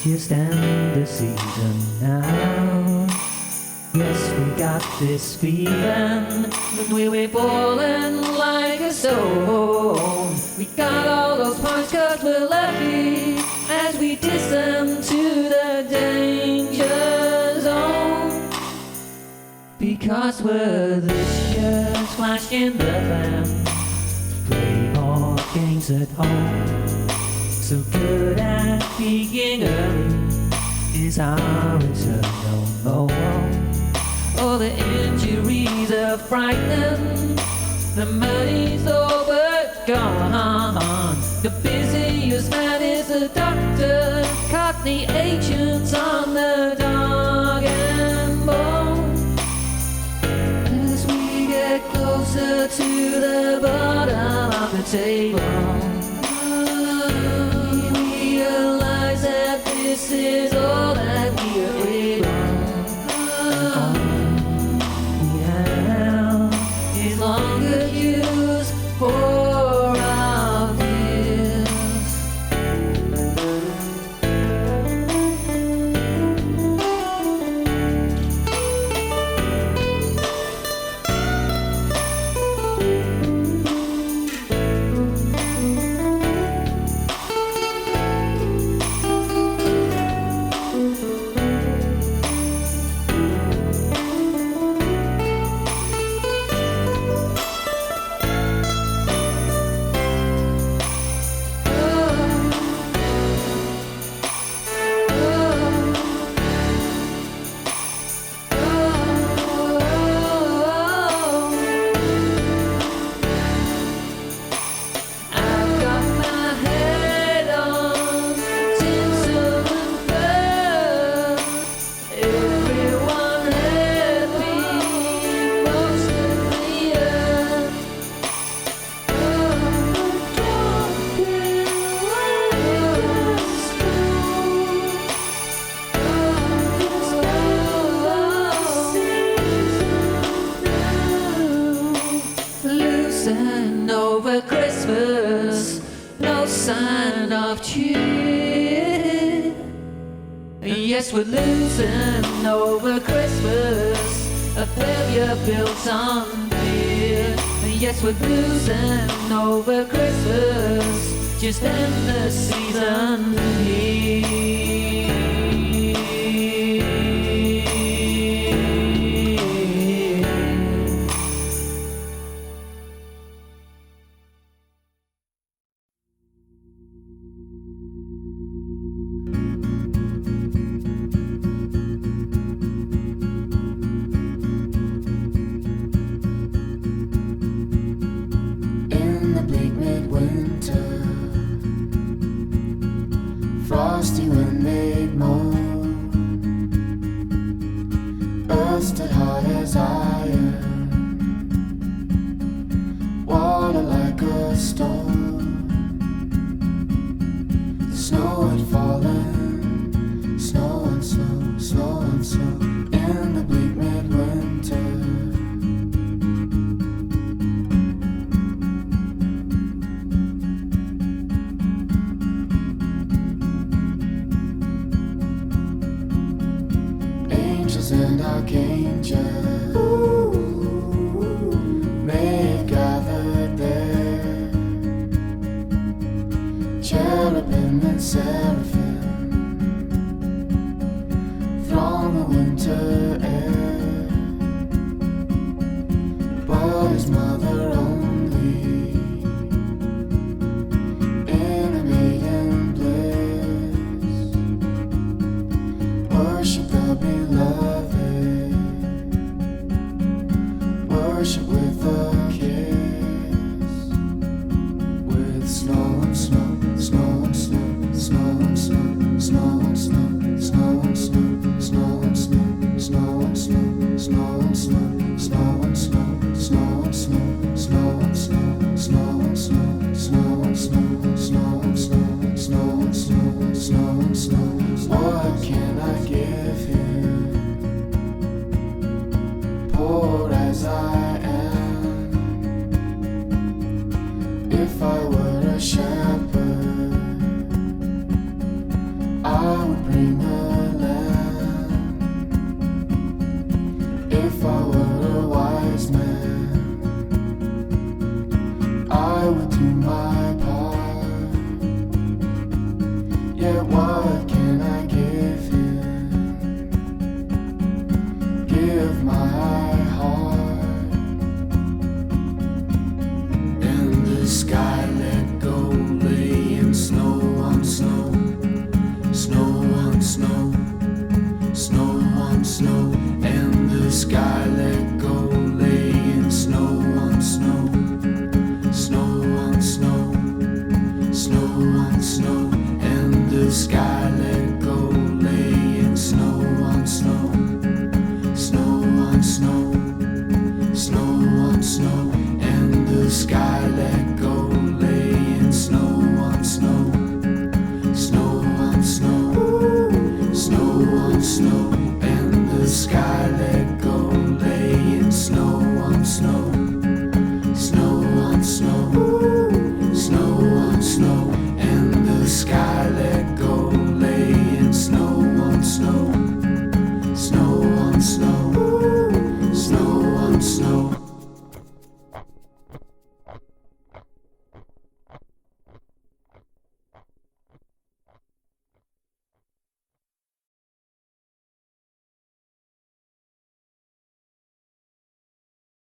just end the season now. Yes, we got this feeling when we were falling like a stone. We got all those points 'cause we're lucky as we descend to the danger zone. Because we're this year's flash in the pan, play more games at home. So good at being early is our eternal goal. All the injuries are frightening, the money's over gone. The busiest man is the doctor, caught the agents on the dog and bone. As we get closer to the bottom of the table, we realize that this is all that we are able. Longer use for our fears. Over Christmas, no sign of cheer. Yes, we're losing over Christmas, a failure built on fear. Yes, we're losing over Christmas, just end the season here. Bleak midwinter, frosty wind made moan, earth stood hard as iron, water like a stone. The snow had fallen, snow and snow, snow and snow, in the bleak midwinter. And archangels may have gathered there, cherubim and seraphim throng the winter air, but his mother only in a maiden bliss worship the beloved. Worship with a kiss, with snow and snow, snow and snow, snow and snow, snow and snow, snow and snow, snow and snow, snow and snow, snow and snow, snow and snow, snow and snow, snow and snow, snow and snow, snow and snow, snow and snow, snow and snow, snow and snow. What can I give him? Poor as I am, if I were a shepherd, I would bring wonderland. If I were a wise man, I would do my part. Yet what can I give him? Give my heart. And the sky let go, laying snow on snow, snow on snow, snow on snow. And the sky let go, laying snow on snow, snow on snow, snow on snow. And the sky let go, laying snow on snow, snow on snow, snow on snow. And the sky let go, laying snow on snow, snow on snow, snow on snow. And the sky let